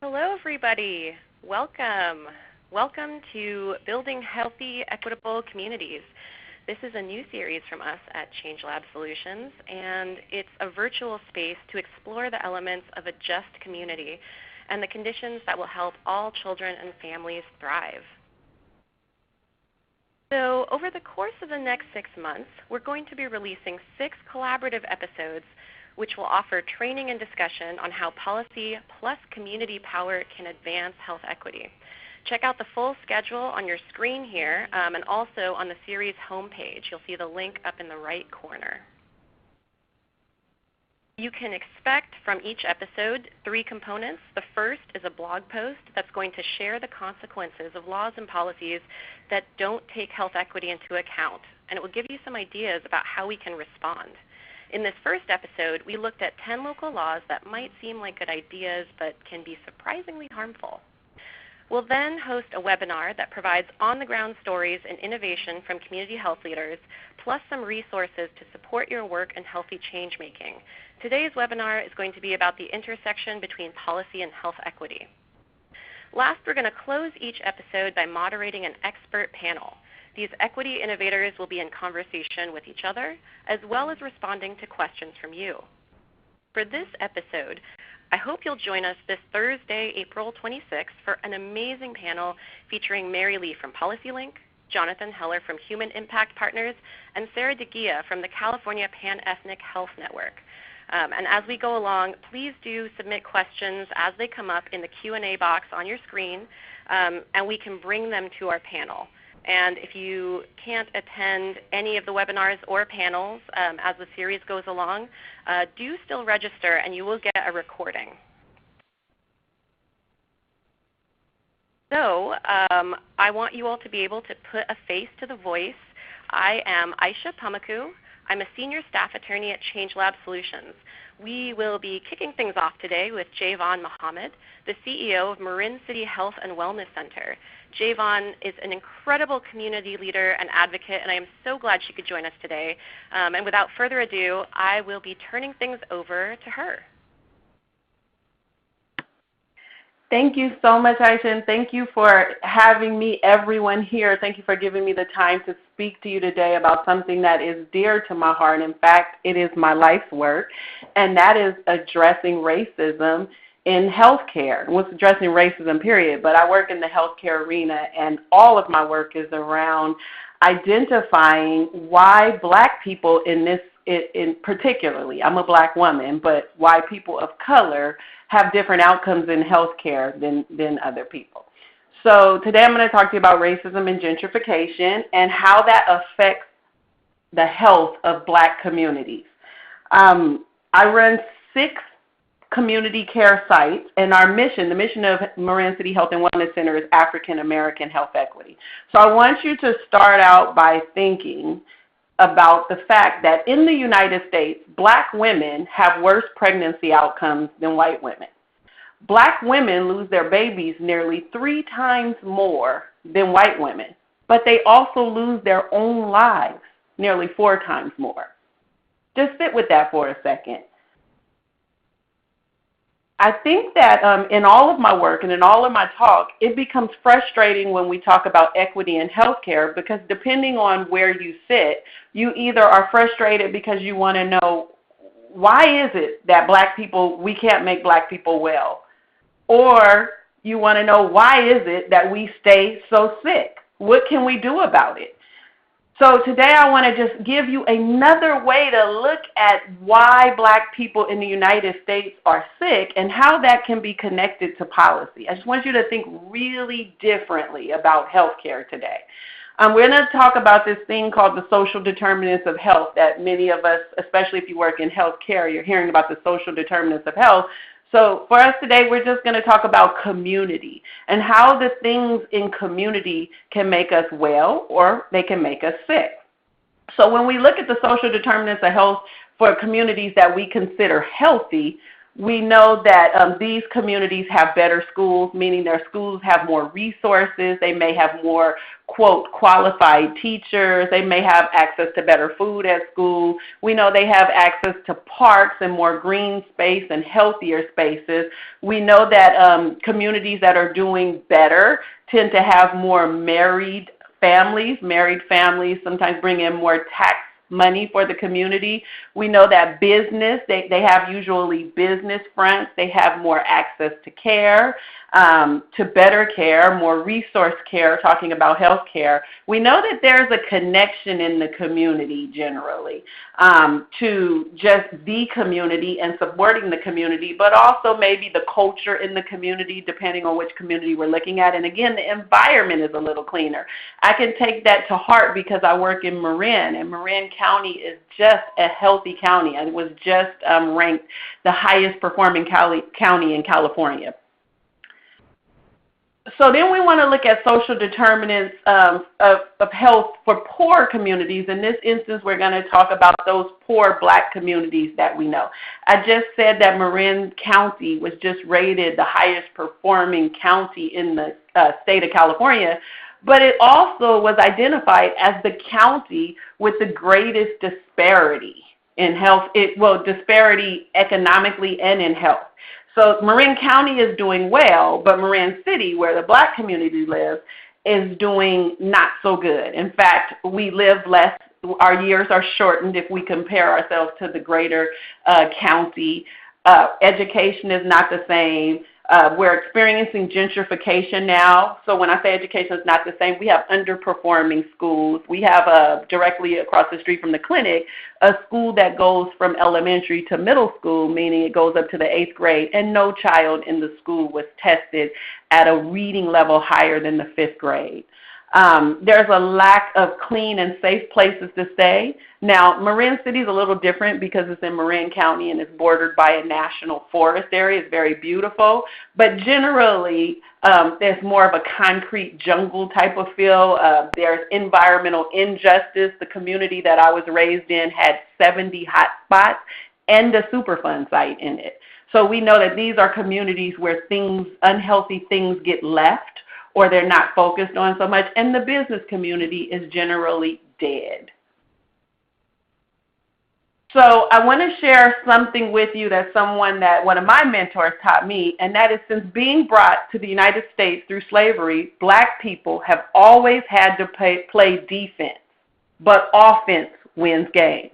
Hello, everybody. Welcome. Welcome to Building Healthy, Equitable Communities. This is a new series from us at ChangeLab Solutions, and it's a virtual space to explore the elements of a just community and the conditions that will help all children and families thrive. So over the course of the next 6 months, we're going to be releasing 6 collaborative episodes which will offer training and discussion on how policy plus community power can advance health equity. Check out the full schedule on your screen here and also on the series homepage. You'll see the link up in the right corner. You can expect from each episode 3 components. The first is a blog post that's going to share the consequences of laws and policies that don't take health equity into account, and it will give you some ideas about how we can respond. In this first episode, we looked at 10 local laws that might seem like good ideas but can be surprisingly harmful. We'll then host a webinar that provides on-the-ground stories and innovation from community health leaders, plus some resources to support your work in healthy change making. Today's webinar is going to be about the intersection between policy and health equity. Last, we're going to close each episode by moderating an expert panel. These equity innovators will be in conversation with each other, as well as responding to questions from you. For this episode, I hope you'll join us this Thursday, April 26th, for an amazing panel featuring Mary Lee from PolicyLink, Jonathan Heller from Human Impact Partners, and Sarah DeGia from the California Pan-Ethnic Health Network. And as we go along, please do submit questions as they come up in the Q&A box on your screen, and we can bring them to our panel. And if you can't attend any of the webinars or panels as the series goes along, do still register and you will get a recording. So I want you all to be able to put a face to the voice. I am Aysha Pamukcu. I'm a senior staff attorney at ChangeLab Solutions. We will be kicking things off today with JayVon Muhammad, the CEO of Marin City Health and Wellness Center. JayVon is an incredible community leader and advocate, and I am so glad she could join us today. And without further ado, I will be turning things over to her. Thank you so much, Aysha, and thank you for having me, everyone here. Thank you for giving me the time to speak to you today about something that is dear to my heart. In fact, it is my life's work, and that is addressing racism in healthcare. Well, it's addressing racism, period, but I work in the healthcare arena, and all of my work is around identifying why Black people in particularly, I'm a Black woman, but why people of color have different outcomes in healthcare than other people. So today I'm going to talk to you about racism and gentrification and how that affects the health of Black communities. I run 6 community care sites, and our mission, the mission of Marin City Health and Wellness Center, is African American health equity. So I want you to start out by thinking about the fact that in the United States, Black women have worse pregnancy outcomes than white women. Black women lose their babies nearly 3 times more than white women, but they also lose their own lives nearly 4 times more. Just sit with that for a second. I think that in all of my work and in all of my talk, it becomes frustrating when we talk about equity in healthcare, because depending on where you sit, you either are frustrated because you want to know, why is it that Black people, we can't make Black people well? Or you want to know, why is it that we stay so sick? What can we do about it? So today I want to just give you another way to look at why Black people in the United States are sick and how that can be connected to policy. I just want you to think really differently about healthcare today. We're going to talk about this thing called the social determinants of health that many of us, especially if you work in healthcare, you're hearing about the social determinants of health. So for us today, we're just going to talk about community and how the things in community can make us well or they can make us sick. So when we look at the social determinants of health for communities that we consider healthy, We know that these communities have better schools, meaning their schools have more resources. They may have more, quote, qualified teachers. They may have access to better food at school. We know they have access to parks and more green space and healthier spaces. We know that communities that are doing better tend to have more married families. Married families sometimes bring in more tax money for the community. We know that business, they have usually business fronts. They have more access to care, to better care, more resource care, talking about health care. We know that there's a connection in the community generally to just the community and supporting the community, but also maybe the culture in the community, depending on which community we're looking at. And again, the environment is a little cleaner. I can take that to heart because I work in Marin, and Marin County is just a healthy county. It was just ranked the highest performing county in California. So then we want to look at social determinants of health for poor communities. In this instance, we're going to talk about those poor Black communities that we know. I just said that Marin County was just rated the highest performing county in the state of California, but it also was identified as the county with the greatest disparity in health, disparity economically and in health. So Marin County is doing well, but Marin City, where the Black community lives, is doing not so good. In fact, we live less. Our years are shortened if we compare ourselves to the greater county. Education is not the same. We're experiencing gentrification now. So when I say education is not the same, we have underperforming schools. We have directly across the street from the clinic, a school that goes from elementary to middle school, meaning it goes up to the 8th grade, and no child in the school was tested at a reading level higher than the 5th grade. There's a lack of clean and safe places to stay. Now, Marin City is a little different because it's in Marin County and it's bordered by a national forest area. It's very beautiful. But generally, there's more of a concrete jungle type of feel. There's environmental injustice. The community that I was raised in had 70 hot spots and a Superfund site in it. So we know that these are communities where unhealthy things get left, or they're not focused on so much, and the business community is generally dead. So I want to share something with you that one of my mentors taught me, and that is, since being brought to the United States through slavery, Black people have always had to play defense, but offense wins games.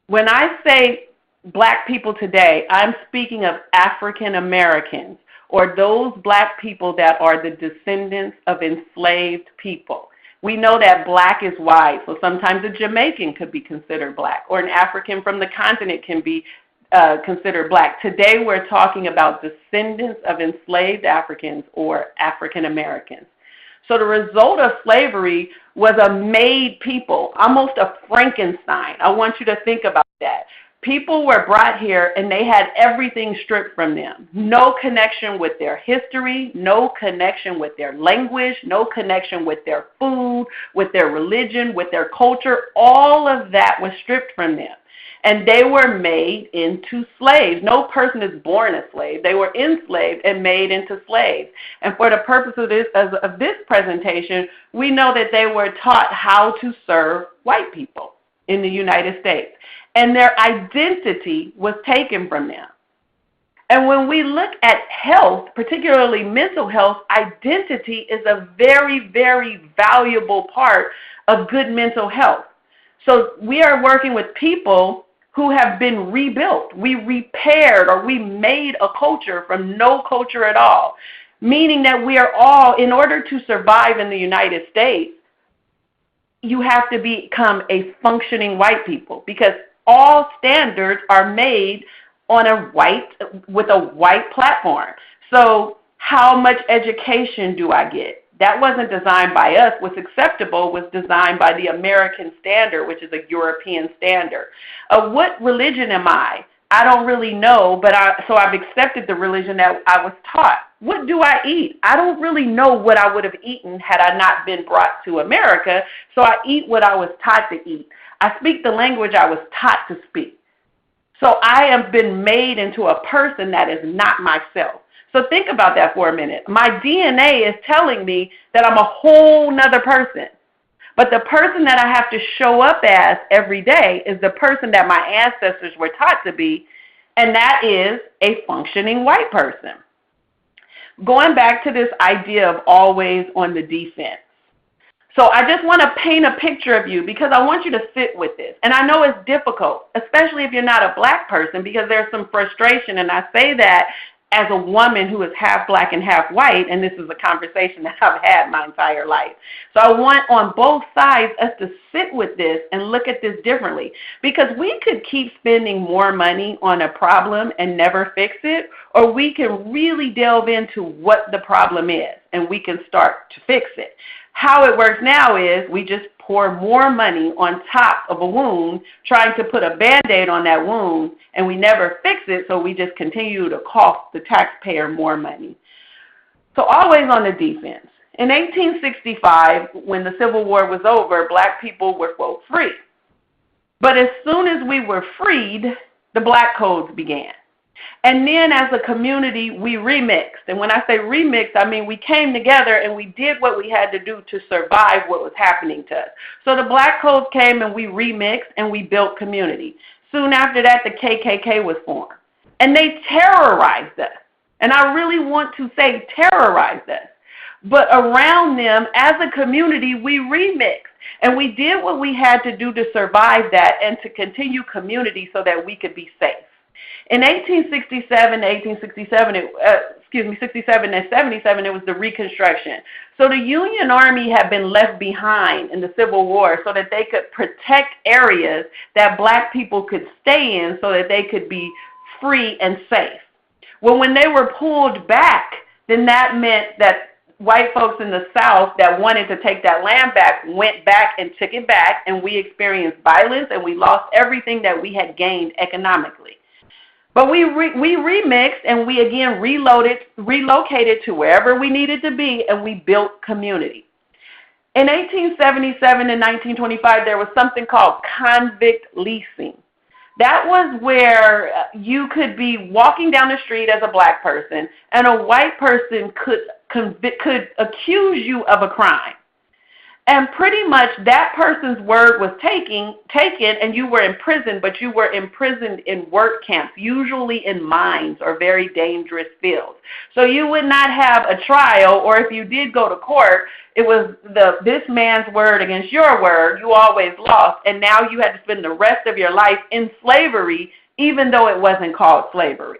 When I say Black people today, I'm speaking of African Americans, or those Black people that are the descendants of enslaved people. We know that Black is wide, so sometimes a Jamaican could be considered Black, or an African from the continent can be considered Black. Today we're talking about descendants of enslaved Africans or African Americans. So the result of slavery was a made people, almost a Frankenstein. I want you to think about that. People were brought here and they had everything stripped from them. No connection with their history, no connection with their language, no connection with their food, with their religion, with their culture. All of that was stripped from them. And they were made into slaves. No person is born a slave. They were enslaved and made into slaves. And for the purpose of this presentation, we know that they were taught how to serve white people in the United States. And their identity was taken from them. And when we look at health, particularly mental health, identity is a very, very valuable part of good mental health. So we are working with people who have been rebuilt. We repaired, or we made a culture from no culture at all, meaning that we are all, in order to survive in the United States, you have to become a functioning white people, because all standards are made on with a white platform. So how much education do I get? That wasn't designed by us. What's acceptable was designed by the American standard, which is a European standard. What religion am I? I don't really know, so I've accepted the religion that I was taught. What do I eat? I don't really know what I would have eaten had I not been brought to America, so I eat what I was taught to eat. I speak the language I was taught to speak. So I have been made into a person that is not myself. So think about that for a minute. My DNA is telling me that I'm a whole nother person. But the person that I have to show up as every day is the person that my ancestors were taught to be, and that is a functioning white person. Going back to this idea of always on the defense. So I just want to paint a picture of you because I want you to sit with this. And I know it's difficult, especially if you're not a black person, because there's some frustration. And I say that as a woman who is half black and half white, and this is a conversation that I've had my entire life. So I want on both sides us to sit with this and look at this differently, because we could keep spending more money on a problem and never fix it, or we can really delve into what the problem is and we can start to fix it. How it works now is we just pour more money on top of a wound, trying to put a Band-Aid on that wound, and we never fix it, so we just continue to cost the taxpayer more money. So always on the defense. In 1865, when the Civil War was over, black people were, quote, free. But as soon as we were freed, the black codes began. And then as a community, we remixed. And when I say remixed, I mean we came together and we did what we had to do to survive what was happening to us. So the black codes came and we remixed and we built community. Soon after that, the KKK was formed. And they terrorized us. And I really want to say terrorized us. But around them, as a community, we remixed. And we did what we had to do to survive that and to continue community so that we could be safe. In 1867 and 77, it was the Reconstruction. So the Union Army had been left behind in the Civil War so that they could protect areas that black people could stay in so that they could be free and safe. Well, when they were pulled back, then that meant that white folks in the South that wanted to take that land back went back and took it back, and we experienced violence and we lost everything that we had gained economically. But we remixed and we again relocated to wherever we needed to be, and we built community. In 1877 and 1925, there was something called convict leasing. That was where you could be walking down the street as a black person, and a white person could accuse you of a crime. And pretty much that person's word was taken, and you were imprisoned, but you were imprisoned in work camps, usually in mines or very dangerous fields. So you would not have a trial, or if you did go to court, it was this man's word against your word. You always lost, and now you had to spend the rest of your life in slavery, even though it wasn't called slavery.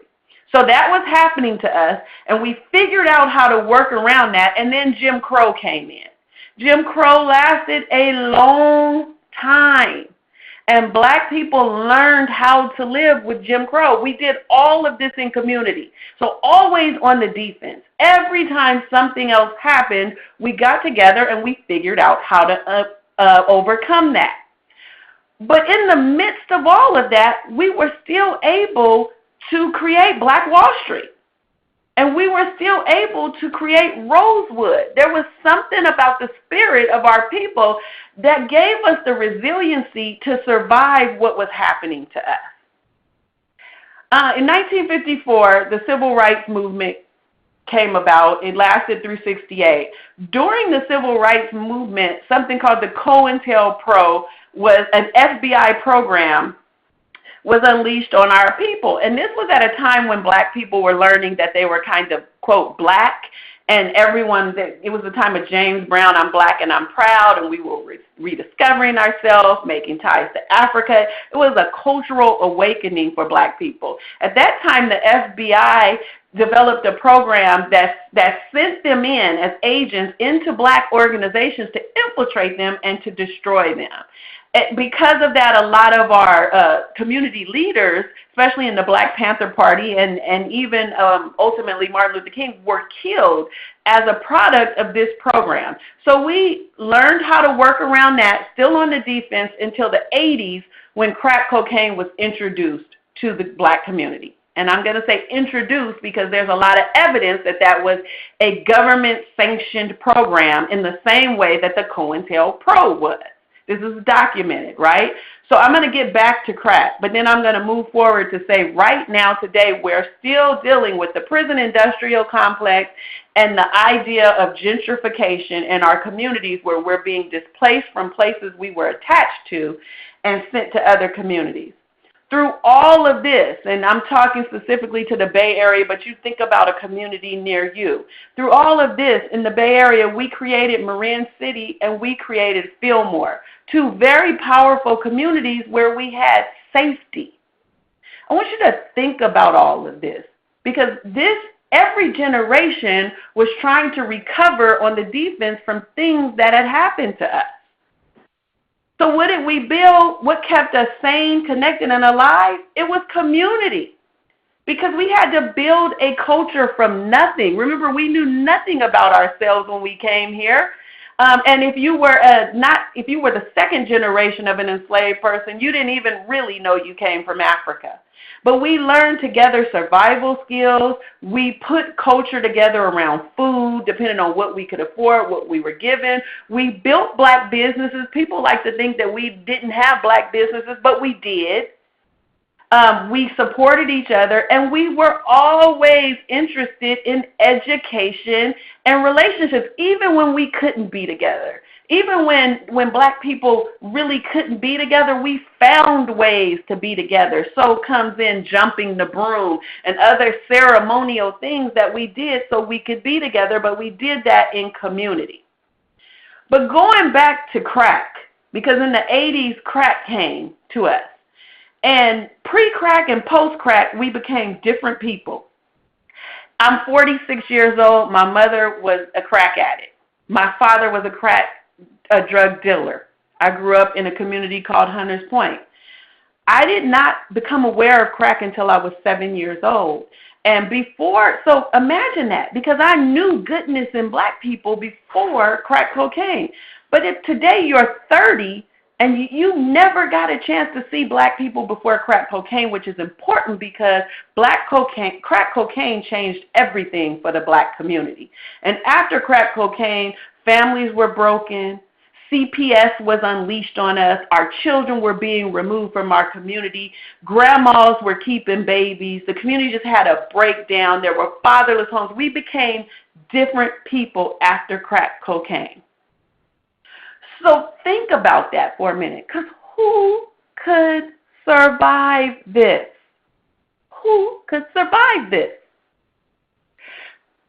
So that was happening to us, and we figured out how to work around that, and then Jim Crow came in. Jim Crow lasted a long time, and black people learned how to live with Jim Crow. We did all of this in community, so always on the defense. Every time something else happened, we got together and we figured out how to overcome that. But in the midst of all of that, we were still able to create Black Wall Street. And we were still able to create Rosewood. There was something about the spirit of our people that gave us the resiliency to survive what was happening to us. In 1954, the Civil Rights Movement came about. It lasted through 68. During the Civil Rights Movement, something called the COINTELPRO was an FBI program was unleashed on our people. And this was at a time when black people were learning that they were kind of, quote, black, and it was the time of James Brown, I'm black and I'm proud, and we were rediscovering ourselves, making ties to Africa. It was a cultural awakening for black people. At that time, the FBI developed a program that sent them in as agents into black organizations to infiltrate them and to destroy them. Because of that, a lot of our community leaders, especially in the Black Panther Party and even ultimately Martin Luther King, were killed as a product of this program. So we learned how to work around that, still on the defense, until the 80s when crack cocaine was introduced to the black community. And I'm going to say introduced because there's a lot of evidence that that was a government-sanctioned program in the same way that the COINTELPRO was. This is documented, right? So I'm going to get back to crack, but then I'm going to move forward to say right now, today, we're still dealing with the prison industrial complex and the idea of gentrification in our communities where we're being displaced from places we were attached to and sent to other communities. Through all of this, and I'm talking specifically to the Bay Area, but you think about a community near you. Through all of this, in the Bay Area, we created Marin City and we created Fillmore, two very powerful communities where we had safety. I want you to think about all of this because every generation was trying to recover on the defense from things that had happened to us. So what did we build? What kept us sane, connected, and alive? It was community. Because we had to build a culture from nothing. Remember, we knew nothing about ourselves when we came here. And if you were the second generation of an enslaved person, you didn't even really know you came from Africa. But we learned together survival skills. We put culture together around food, depending on what we could afford, what we were given. We built black businesses. People like to think that we didn't have black businesses, but we did. We supported each other, and we were always interested in education and relationships, even when we couldn't be together. Even when black people really couldn't be together, we found ways to be together. So comes in jumping the broom and other ceremonial things that we did so we could be together, but we did that in community. But going back to crack, because in the 80s, crack came to us. And pre-crack and post-crack, we became different people. I'm 46 years old. My mother was a crack addict. My father was a drug dealer. I grew up in a community called Hunters Point. I did not become aware of crack until I was 7 years old. And so imagine that, because I knew goodness in black people before crack cocaine. But if today you're 30 and you never got a chance to see black people before crack cocaine, which is important because crack cocaine changed everything for the black community. And after crack cocaine, families were broken. CPS was unleashed on us. Our children were being removed from our community. Grandmas were keeping babies. The community just had a breakdown. There were fatherless homes. We became different people after crack cocaine. So think about that for a minute, because who could survive this? Who could survive this?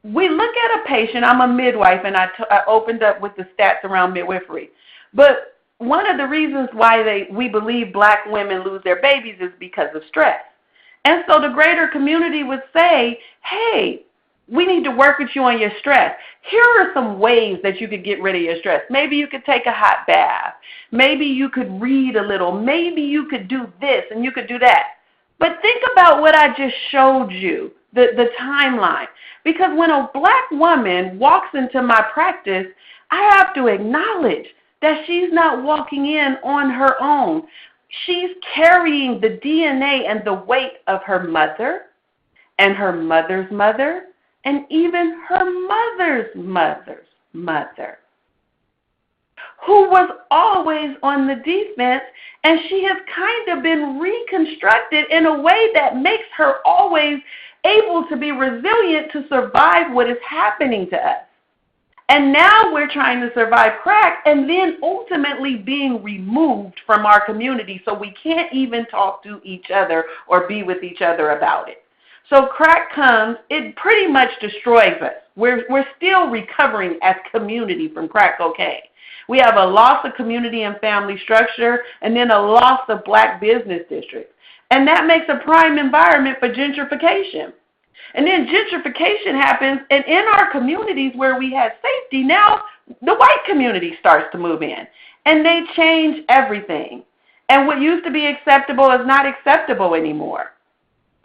We look at a patient. I'm a midwife, and I opened up with the stats around midwifery. But one of the reasons why we believe black women lose their babies is because of stress. And so the greater community would say, hey, we need to work with you on your stress. Here are some ways that you could get rid of your stress. Maybe you could take a hot bath. Maybe you could read a little. Maybe you could do this and you could do that. But think about what I just showed you, the timeline. Because when a black woman walks into my practice, I have to acknowledge that she's not walking in on her own. She's carrying the DNA and the weight of her mother and her mother's mother and even her mother's mother's mother, who was always on the defense, and she has kind of been reconstructed in a way that makes her always able to be resilient to survive what is happening to us. And now we're trying to survive crack and then ultimately being removed from our community so we can't even talk to each other or be with each other about it. So crack comes, it pretty much destroys us. We're still recovering as community from crack cocaine. We have a loss of community and family structure and then a loss of black business districts. And that makes a prime environment for gentrification. And then gentrification happens, and in our communities where we had safety, now the white community starts to move in. And they change everything. And what used to be acceptable is not acceptable anymore.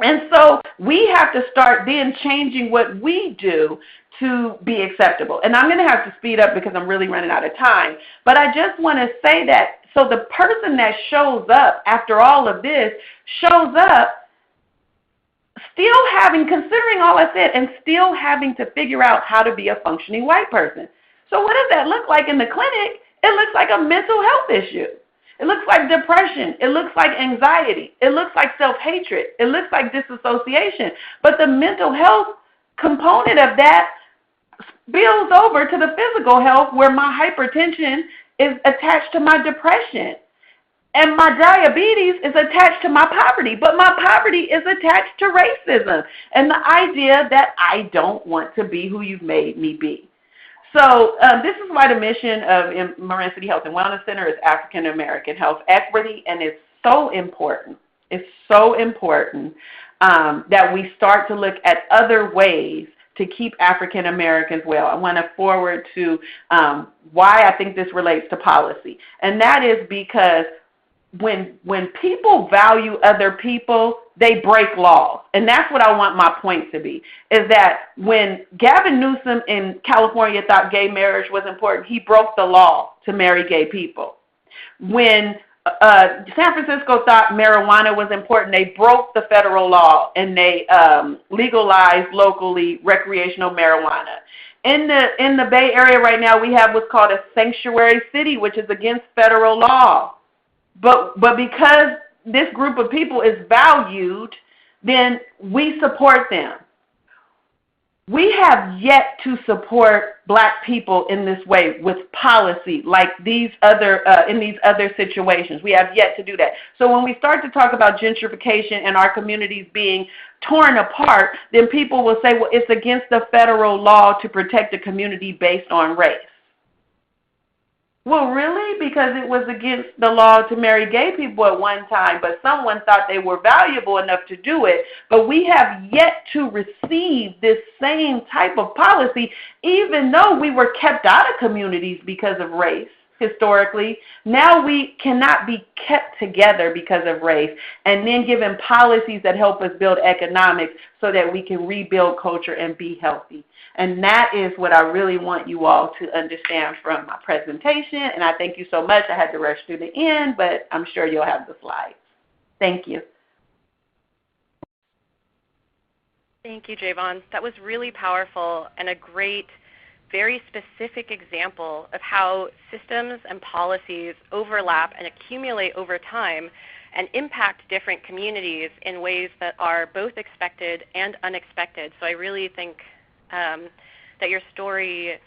And so we have to start then changing what we do to be acceptable. And I'm going to have to speed up because I'm really running out of time. But I just want to say that, so the person that shows up after all of this shows up still considering all I said, and still having to figure out how to be a functioning white person. So what does that look like in the clinic? It looks like a mental health issue. It looks like depression. It looks like anxiety. It looks like self-hatred. It looks like disassociation. But the mental health component of that spills over to the physical health, where my hypertension is attached to my depression. And my diabetes is attached to my poverty, but my poverty is attached to racism and the idea that I don't want to be who you've made me be. So this is why the mission of Marin City Health and Wellness Center is African American health equity, and it's so important. It's so important that we start to look at other ways to keep African Americans well. I want to forward to why I think this relates to policy, and that is because when people value other people, they break laws. And that's what I want my point to be, is that when Gavin Newsom in California thought gay marriage was important, he broke the law to marry gay people. When San Francisco thought marijuana was important, they broke the federal law and they legalized locally recreational marijuana. In the Bay Area right now, we have what's called a sanctuary city, which is against federal law. But because this group of people is valued, then we support them. We have yet to support Black people in this way with policy, like these other in these other situations. We have yet to do that. So when we start to talk about gentrification and our communities being torn apart, then people will say, well, it's against the federal law to protect a community based on race. Well, really? Because it was against the law to marry gay people at one time, but someone thought they were valuable enough to do it. But we have yet to receive this same type of policy, even though we were kept out of communities because of race historically. Now we cannot be kept together because of race, and then given policies that help us build economics so that we can rebuild culture and be healthy. And that is what I really want you all to understand from my presentation. And I thank you so much. I had to rush through the end, but I'm sure you'll have the slides. Thank you. Thank you, JayVon. That was really powerful and a great, very specific example of how systems and policies overlap and accumulate over time and impact different communities in ways that are both expected and unexpected. So I really think that your story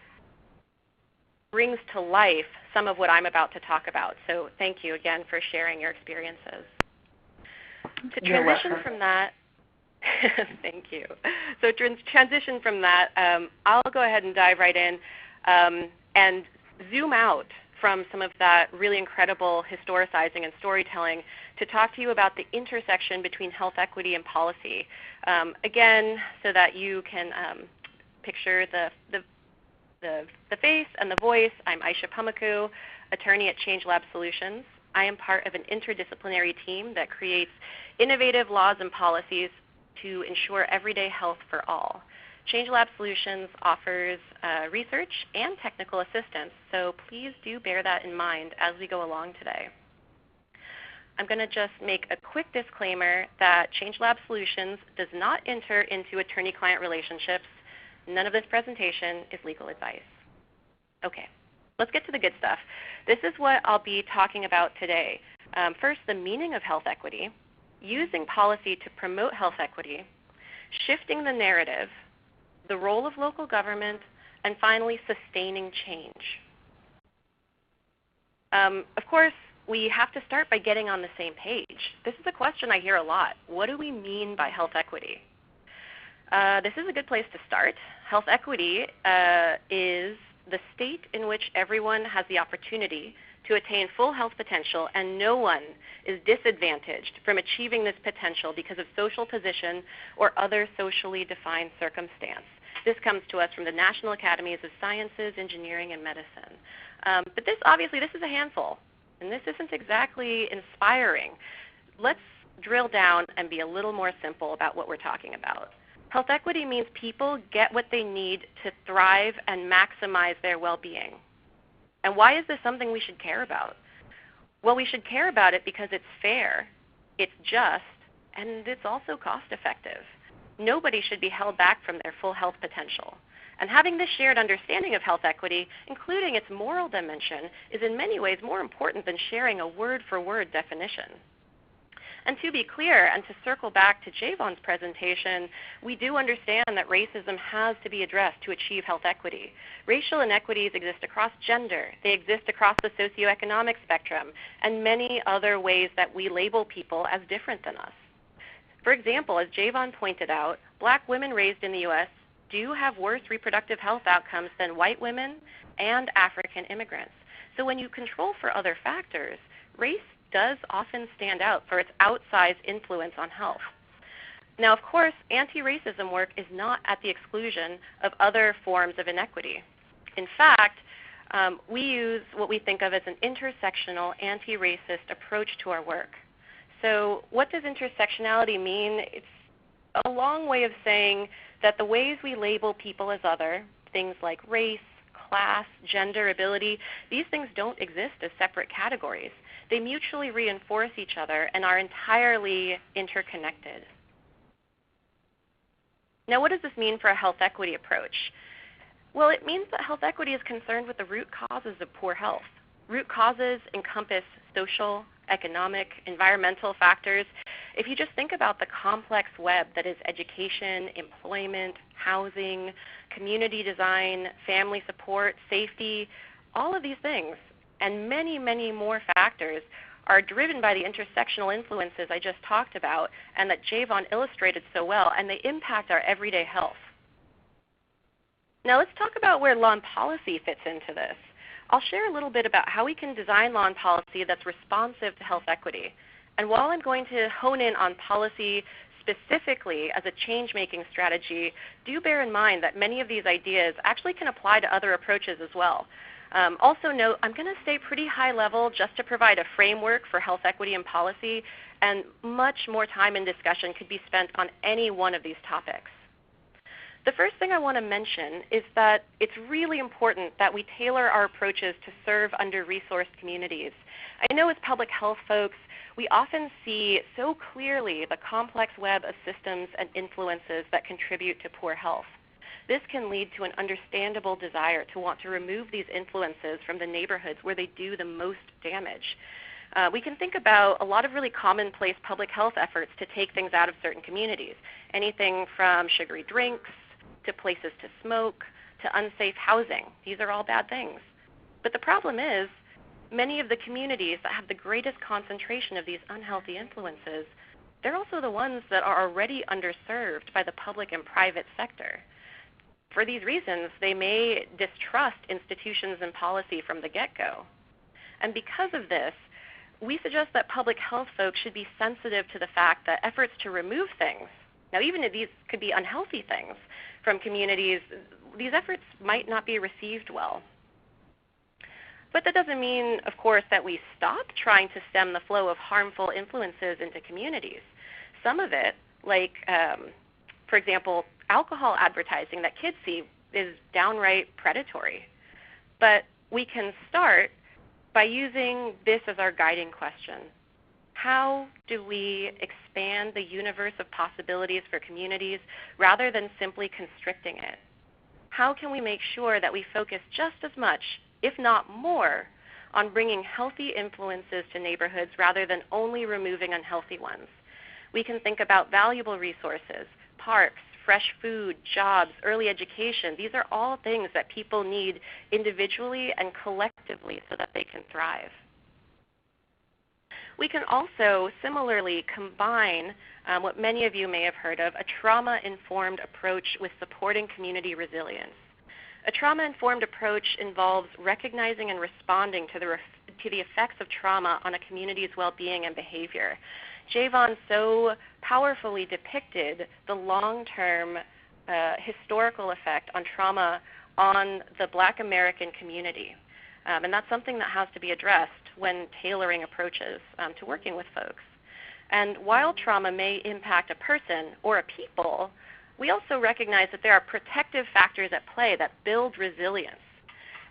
brings to life some of what I'm about to talk about. So thank you again for sharing your experiences. To transition from that, thank you. So to transition from that, I'll go ahead and dive right in and zoom out from some of that really incredible historicizing and storytelling to talk to you about the intersection between health equity and policy. Again, so that you can picture the face and the voice. I'm Aysha Pamukcu, attorney at ChangeLab Solutions. I am part of an interdisciplinary team that creates innovative laws and policies to ensure everyday health for all. ChangeLab Solutions offers research and technical assistance, so please do bear that in mind as we go along today. I'm going to just make a quick disclaimer that ChangeLab Solutions does not enter into attorney-client relationships. None of this presentation is legal advice. Okay, let's get to the good stuff. This is what I'll be talking about today. First, the meaning of health equity, using policy to promote health equity, shifting the narrative, the role of local government, and finally, sustaining change. Of course, we have to start by getting on the same page. This is a question I hear a lot. What do we mean by health equity? This is a good place to start. Health equity is the state in which everyone has the opportunity to attain full health potential and no one is disadvantaged from achieving this potential because of social position or other socially defined circumstance. This comes to us from the National Academies of Sciences, Engineering, and Medicine. But this is a handful, and this isn't exactly inspiring. Let's drill down and be a little more simple about what we're talking about. Health equity means people get what they need to thrive and maximize their well-being. And why is this something we should care about? Well, we should care about it because it's fair, it's just, and it's also cost-effective. Nobody should be held back from their full health potential. And having this shared understanding of health equity, including its moral dimension, is in many ways more important than sharing a word-for-word definition. And to be clear, and to circle back to JayVon's presentation, we do understand that racism has to be addressed to achieve health equity. Racial inequities exist across gender, they exist across the socioeconomic spectrum, and many other ways that we label people as different than us. For example, as JayVon pointed out, Black women raised in the U.S. do have worse reproductive health outcomes than white women and African immigrants. So when you control for other factors, race does often stand out for its outsized influence on health. Now, of course, anti-racism work is not at the exclusion of other forms of inequity. In fact, we use what we think of as an intersectional anti-racist approach to our work. So what does intersectionality mean? It's a long way of saying that the ways we label people as other, things like race, class, gender, ability, these things don't exist as separate categories. They mutually reinforce each other and are entirely interconnected. Now, what does this mean for a health equity approach? Well, it means that health equity is concerned with the root causes of poor health. Root causes encompass social, economic, environmental factors. If you just think about the complex web that is education, employment, housing, community design, family support, safety, all of these things, and many, many more factors are driven by the intersectional influences I just talked about and that JayVon illustrated so well, and they impact our everyday health. Now let's talk about where law and policy fits into this. I'll share a little bit about how we can design law and policy that's responsive to health equity. And while I'm going to hone in on policy specifically as a change-making strategy, do bear in mind that many of these ideas actually can apply to other approaches as well. Also note, I'm going to stay pretty high level just to provide a framework for health equity and policy, and much more time and discussion could be spent on any one of these topics. The first thing I want to mention is that it's really important that we tailor our approaches to serve under-resourced communities. I know as public health folks, we often see so clearly the complex web of systems and influences that contribute to poor health. This can lead to an understandable desire to want to remove these influences from the neighborhoods where they do the most damage. We can think about a lot of really commonplace public health efforts to take things out of certain communities, anything from sugary drinks to places to smoke to unsafe housing. These are all bad things. But the problem is, many of the communities that have the greatest concentration of these unhealthy influences, they're also the ones that are already underserved by the public and private sector. For these reasons, they may distrust institutions and policy from the get-go. And because of this, we suggest that public health folks should be sensitive to the fact that efforts to remove things, now even if these could be unhealthy things, from communities, these efforts might not be received well. But that doesn't mean, of course, that we stop trying to stem the flow of harmful influences into communities. Some of it, like, for example, alcohol advertising that kids see, is downright predatory. But we can start by using this as our guiding question. How do we expand the universe of possibilities for communities rather than simply constricting it? How can we make sure that we focus just as much, if not more, on bringing healthy influences to neighborhoods rather than only removing unhealthy ones? We can think about valuable resources, parks, fresh food, jobs, early education. These are all things that people need individually and collectively so that they can thrive. We can also similarly combine what many of you may have heard of, a trauma-informed approach with supporting community resilience. A trauma-informed approach involves recognizing and responding to the effects of trauma on a community's well-being and behavior. JayVon so powerfully depicted the long-term historical effect on trauma on the Black American community. And that's something that has to be addressed when tailoring approaches to working with folks. And while trauma may impact a person or a people, we also recognize that there are protective factors at play that build resilience.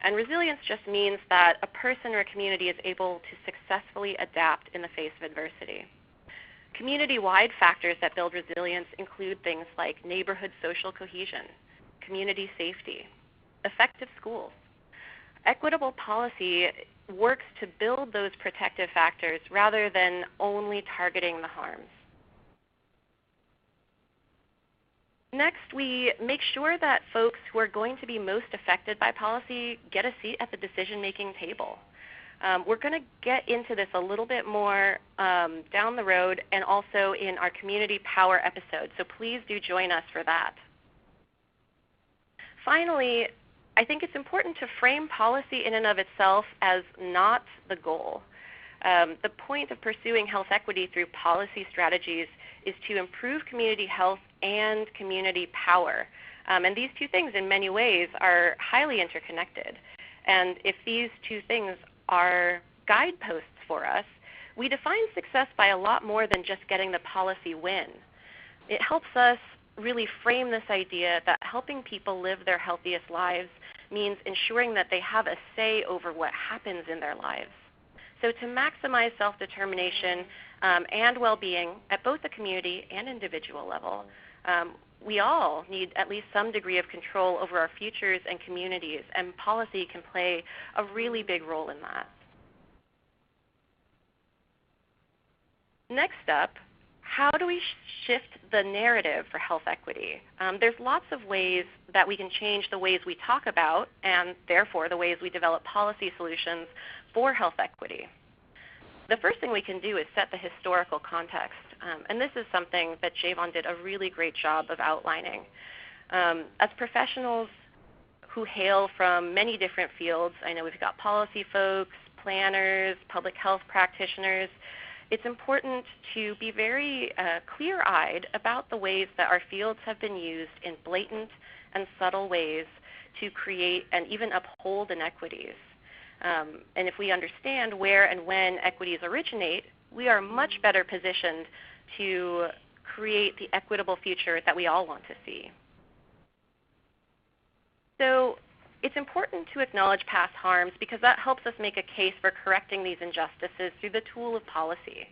And resilience just means that a person or a community is able to successfully adapt in the face of adversity. Community-wide factors that build resilience include things like neighborhood social cohesion, community safety, effective schools. Equitable policy works to build those protective factors rather than only targeting the harms. Next, we make sure that folks who are going to be most affected by policy get a seat at the decision-making table. We're going to get into this a little bit more down the road and also in our Community Power episode, so please do join us for that. Finally, I think it's important to frame policy in and of itself as not the goal. The point of pursuing health equity through policy strategies is to improve community health and community power. And these two things in many ways are highly interconnected. And if these two things are guideposts for us, we define success by a lot more than just getting the policy win. It helps us really frame this idea that helping people live their healthiest lives means ensuring that they have a say over what happens in their lives. So to maximize self-determination and well-being at both the community and individual level, we all need at least some degree of control over our futures and communities, and policy can play a really big role in that. Next up, how do we shift the narrative for health equity? There's lots of ways that we can change the ways we talk about and therefore the ways we develop policy solutions for health equity. The first thing we can do is set the historical context, and this is something that JayVon did a really great job of outlining. As professionals who hail from many different fields, I know we've got policy folks, planners, public health practitioners, it's important to be very clear-eyed about the ways that our fields have been used in blatant and subtle ways to create and even uphold inequities. And if we understand where and when equities originate, we are much better positioned to create the equitable future that we all want to see. So it's important to acknowledge past harms because that helps us make a case for correcting these injustices through the tool of policy.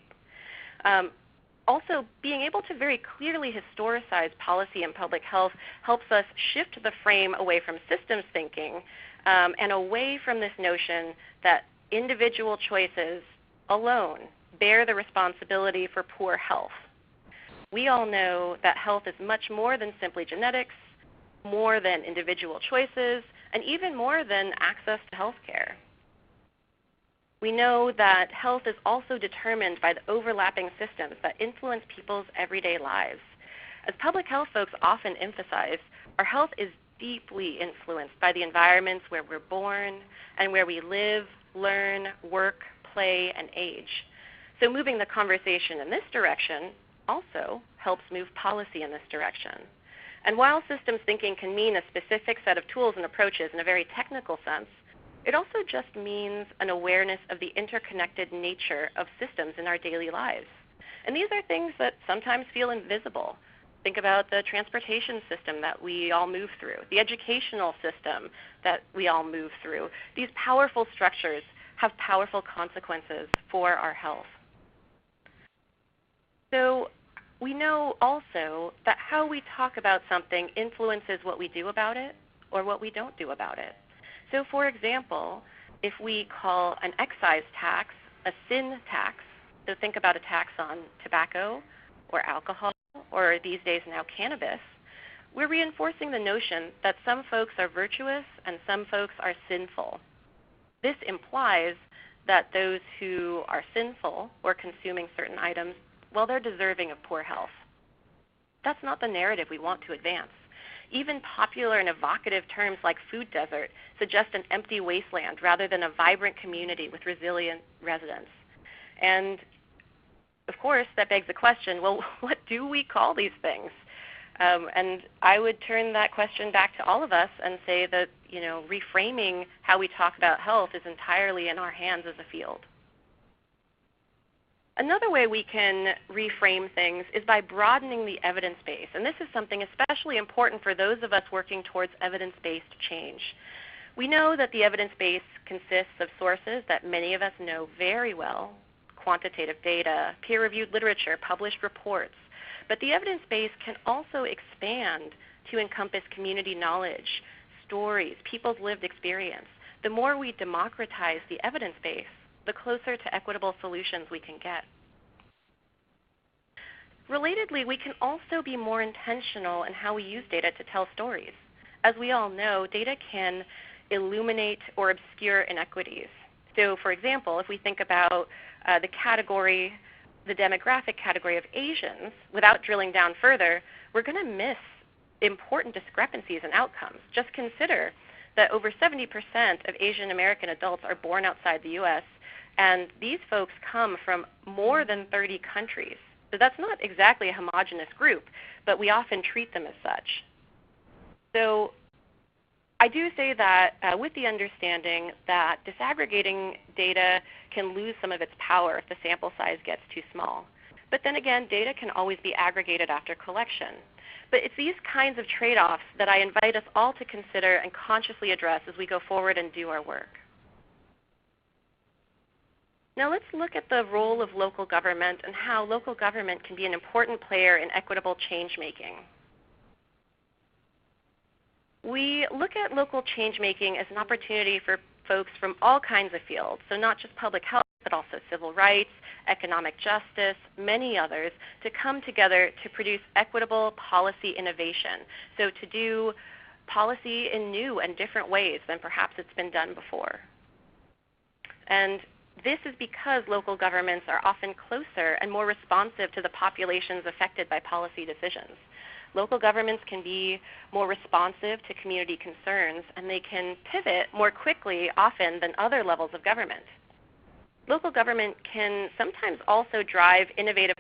Also, being able to very clearly historicize policy and public health helps us shift the frame away from systems thinking and away from this notion that individual choices alone bear the responsibility for poor health. We all know that health is much more than simply genetics, more than individual choices, and even more than access to health care. We know that health is also determined by the overlapping systems that influence people's everyday lives. As public health folks often emphasize, our health is deeply influenced by the environments where we're born and where we live, learn, work, play, and age. So moving the conversation in this direction also helps move policy in this direction. And while systems thinking can mean a specific set of tools and approaches in a very technical sense, it also just means an awareness of the interconnected nature of systems in our daily lives. And these are things that sometimes feel invisible. Think about the transportation system that we all move through, the educational system that we all move through. These powerful structures have powerful consequences for our health. So we know also that how we talk about something influences what we do about it or what we don't do about it. So for example, if we call an excise tax a sin tax, so think about a tax on tobacco or alcohol or these days now cannabis, we're reinforcing the notion that some folks are virtuous and some folks are sinful. This implies that those who are sinful or consuming certain items, well, they're deserving of poor health. That's not the narrative we want to advance. Even popular and evocative terms like food desert suggest an empty wasteland rather than a vibrant community with resilient residents. And of course, that begs the question, well, what do we call these things? And I would turn that question back to all of us and say that, reframing how we talk about health is entirely in our hands as a field. Another way we can reframe things is by broadening the evidence base. And this is something especially important for those of us working towards evidence-based change. We know that the evidence base consists of sources that many of us know very well, quantitative data, peer-reviewed literature, published reports. But the evidence base can also expand to encompass community knowledge, stories, people's lived experience. The more we democratize the evidence base, the closer to equitable solutions we can get. Relatedly, we can also be more intentional in how we use data to tell stories. As we all know, data can illuminate or obscure inequities. So for example, if we think about the demographic category of Asians, without drilling down further, we're going to miss important discrepancies in outcomes. Just consider that over 70% of Asian American adults are born outside the U.S., and these folks come from more than 30 countries. So that's not exactly a homogeneous group, but we often treat them as such. So I do say that with the understanding that disaggregating data can lose some of its power if the sample size gets too small. But then again, data can always be aggregated after collection. But it's these kinds of trade-offs that I invite us all to consider and consciously address as we go forward and do our work. Now let's look at the role of local government and how local government can be an important player in equitable change-making. We look at local change-making as an opportunity for folks from all kinds of fields, so not just public health, but also civil rights, economic justice, many others, to come together to produce equitable policy innovation. So to do policy in new and different ways than perhaps it's been done before. And this is because local governments are often closer and more responsive to the populations affected by policy decisions. Local governments can be more responsive to community concerns, and they can pivot more quickly often than other levels of government. Local government can sometimes also drive innovative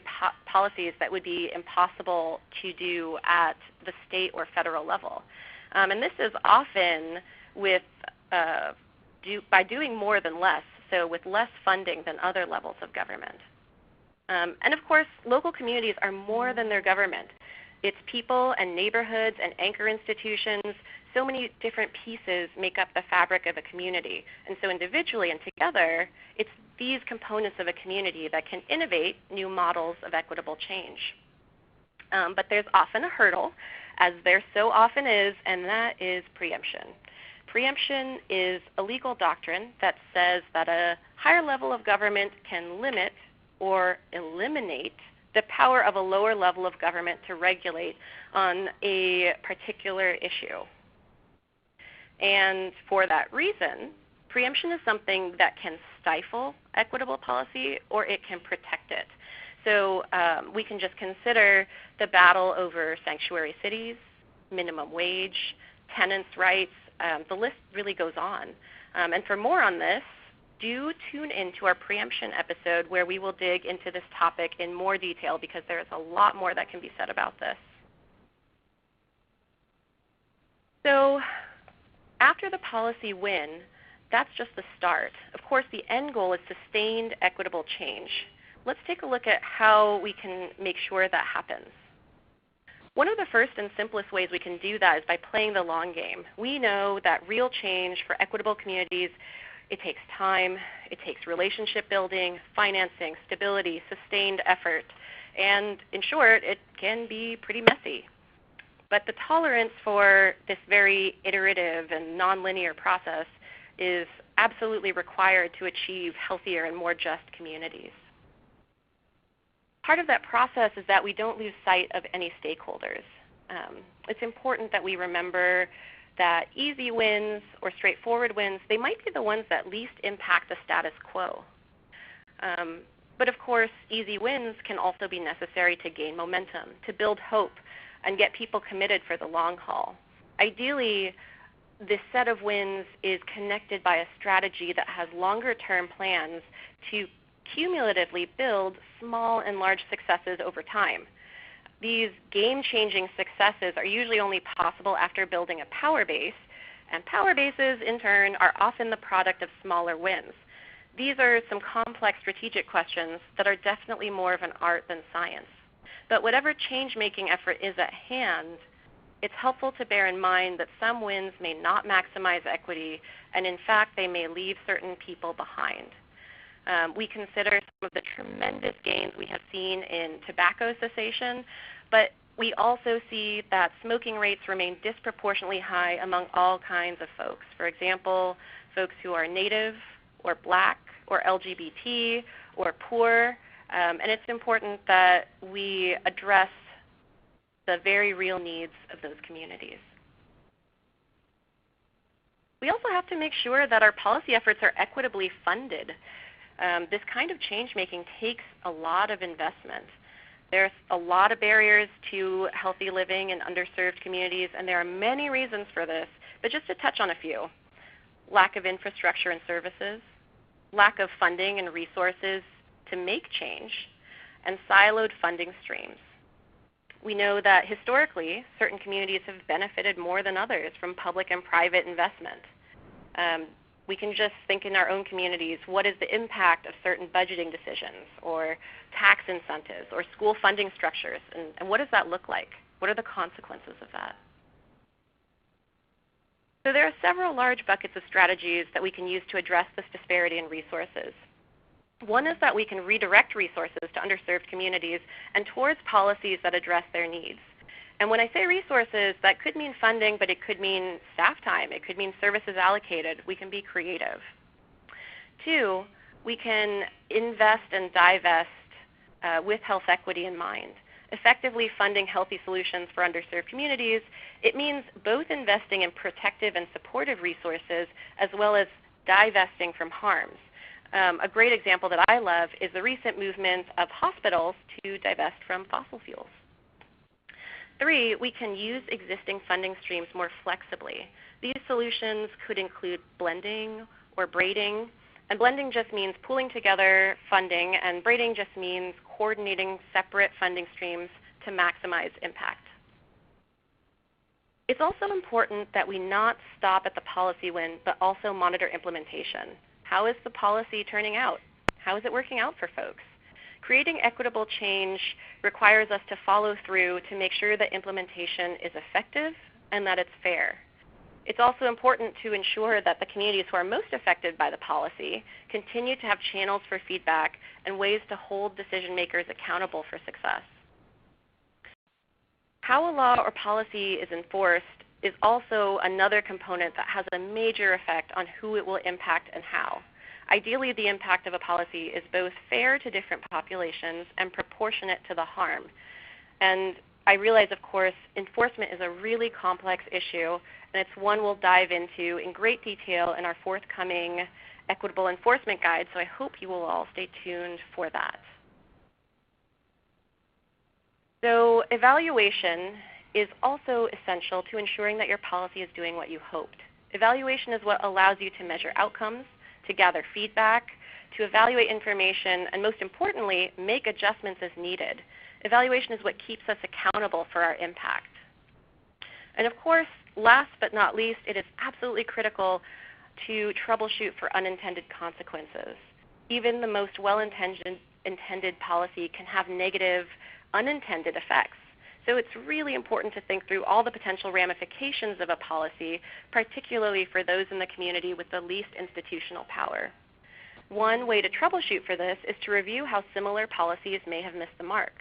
policies that would be impossible to do at the state or federal level. And this is often with, by doing more than less, so with less funding than other levels of government. And of course, local communities are more than their government. It's people and neighborhoods and anchor institutions. So many different pieces make up the fabric of a community. And so individually and together, it's these components of a community that can innovate new models of equitable change. But there's often a hurdle, as there so often is, and that is preemption. Preemption is a legal doctrine that says that a higher level of government can limit or eliminate the power of a lower level of government to regulate on a particular issue. And for that reason, preemption is something that can stifle equitable policy or it can protect it. So we can just consider the battle over sanctuary cities, minimum wage, tenants' rights. The list really goes on. And for more on this, do tune into our preemption episode where we will dig into this topic in more detail because there is a lot more that can be said about this. So after the policy win, that's just the start. Of course, the end goal is sustained equitable change. Let's take a look at how we can make sure that happens. One of the first and simplest ways we can do that is by playing the long game. We know that real change for equitable communities, it takes time, it takes relationship building, financing, stability, sustained effort, and in short, it can be pretty messy. But the tolerance for this very iterative and nonlinear process is absolutely required to achieve healthier and more just communities. Part of that process is that we don't lose sight of any stakeholders. It's important that we remember that easy wins or straightforward wins, they might be the ones that least impact the status quo. But of course, easy wins can also be necessary to gain momentum, to build hope, and get people committed for the long haul. Ideally, this set of wins is connected by a strategy that has longer-term plans to cumulatively build small and large successes over time. These game-changing successes are usually only possible after building a power base, and power bases, in turn, are often the product of smaller wins. These are some complex strategic questions that are definitely more of an art than science. But whatever change-making effort is at hand, it's helpful to bear in mind that some wins may not maximize equity, and in fact, they may leave certain people behind. We consider some of the tremendous gains we have seen in tobacco cessation, But we also see that smoking rates remain disproportionately high among all kinds of folks. For example, folks who are Native or Black or LGBT or poor. And it's important that we address the very real needs of those communities. We also have to make sure that our policy efforts are equitably funded. This kind of change making takes a lot of investment. There's a lot of barriers to healthy living in underserved communities, and there are many reasons for this, but just to touch on a few. Lack of infrastructure and services, lack of funding and resources to make change, and siloed funding streams. We know that historically, certain communities have benefited more than others from public and private investment. We can just think in our own communities, what is the impact of certain budgeting decisions or tax incentives or school funding structures, and what does that look like? What are the consequences of that? So there are several large buckets of strategies that we can use to address this disparity in resources. One is that we can redirect resources to underserved communities and towards policies that address their needs. And when I say resources, that could mean funding, but it could mean staff time. It could mean services allocated. We can be creative. Two, we can invest and divest with health equity in mind. Effectively funding healthy solutions for underserved communities, it means both investing in protective and supportive resources as well as divesting from harms. A great example that I love is the recent movement of hospitals to divest from fossil fuels. Three, we can use existing funding streams more flexibly. These solutions could include blending or braiding. And blending just means pooling together funding, and braiding just means coordinating separate funding streams to maximize impact. It's also important that we not stop at the policy win, but also monitor implementation. How is the policy turning out? How is it working out for folks? Creating equitable change requires us to follow through to make sure that implementation is effective and that it's fair. It's also important to ensure that the communities who are most affected by the policy continue to have channels for feedback and ways to hold decision makers accountable for success. How a law or policy is enforced is also another component that has a major effect on who it will impact and how. Ideally, the impact of a policy is both fair to different populations and proportionate to the harm. And I realize, of course, enforcement is a really complex issue, and it's one we'll dive into in great detail in our forthcoming Equitable Enforcement Guide, so I hope you will all stay tuned for that. So evaluation is also essential to ensuring that your policy is doing what you hoped. Evaluation is what allows you to measure outcomes, to gather feedback, to evaluate information, and most importantly, make adjustments as needed. Evaluation is what keeps us accountable for our impact. And of course, last but not least, it is absolutely critical to troubleshoot for unintended consequences. Even the most well-intended policy can have negative unintended effects. So it's really important to think through all the potential ramifications of a policy, particularly for those in the community with the least institutional power. One way to troubleshoot for this is to review how similar policies may have missed the mark.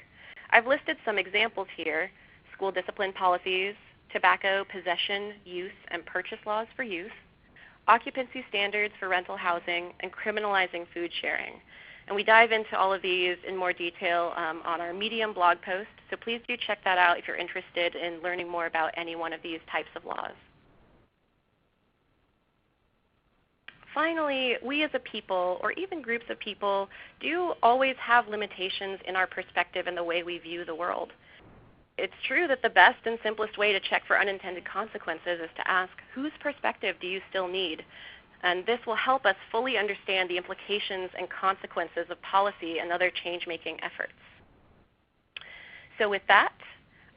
I've listed some examples here: school discipline policies, tobacco possession, use, and purchase laws for youth, occupancy standards for rental housing, and criminalizing food sharing. And we dive into all of these in more detail on our Medium blog post, so please do check that out if you're interested in learning more about any one of these types of laws. Finally, we as a people, or even groups of people, do always have limitations in our perspective and the way we view the world. It's true that the best and simplest way to check for unintended consequences is to ask, whose perspective do you still need? And this will help us fully understand the implications and consequences of policy and other change-making efforts. So with that,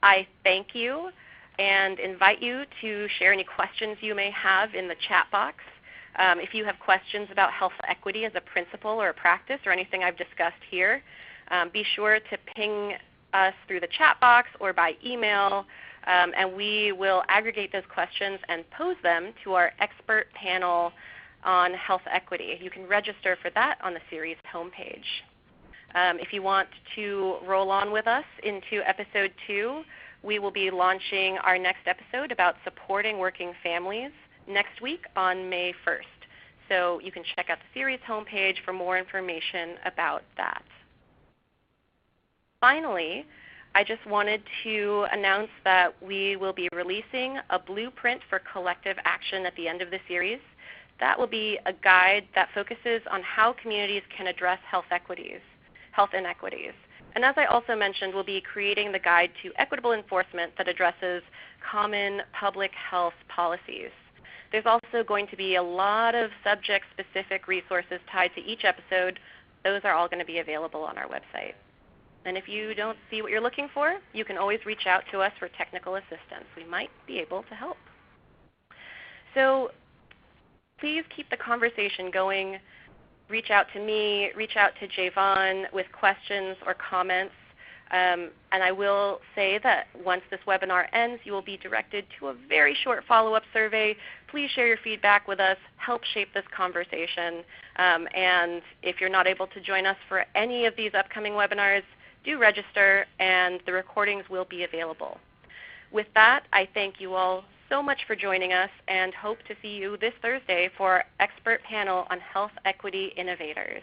I thank you and invite you to share any questions you may have in the chat box. If you have questions about health equity as a principle or a practice or anything I've discussed here, be sure to ping us through the chat box or by email, and we will aggregate those questions and pose them to our expert panel on health equity. You can register for that on the series homepage. If you want to roll on with us into episode 2, we will be launching our next episode about supporting working families next week on May 1st. So you can check out the series homepage for more information about that. Finally, I just wanted to announce that we will be releasing a blueprint for collective action at the end of the series. That will be a guide that focuses on how communities can address health inequities. And as I also mentioned, we'll be creating the guide to equitable enforcement that addresses common public health policies. There's also going to be a lot of subject-specific resources tied to each episode. Those are all going to be available on our website. And if you don't see what you're looking for, you can always reach out to us for technical assistance. We might be able to help. So please keep the conversation going. Reach out to me, reach out to JayVon with questions or comments. And I will say that once this webinar ends, you will be directed to a very short follow-up survey. Please share your feedback with us. Help shape this conversation. And if you're not able to join us for any of these upcoming webinars, do register, and the recordings will be available. With that, I thank you all so much for joining us and hope to see you this Thursday for our expert panel on health equity innovators.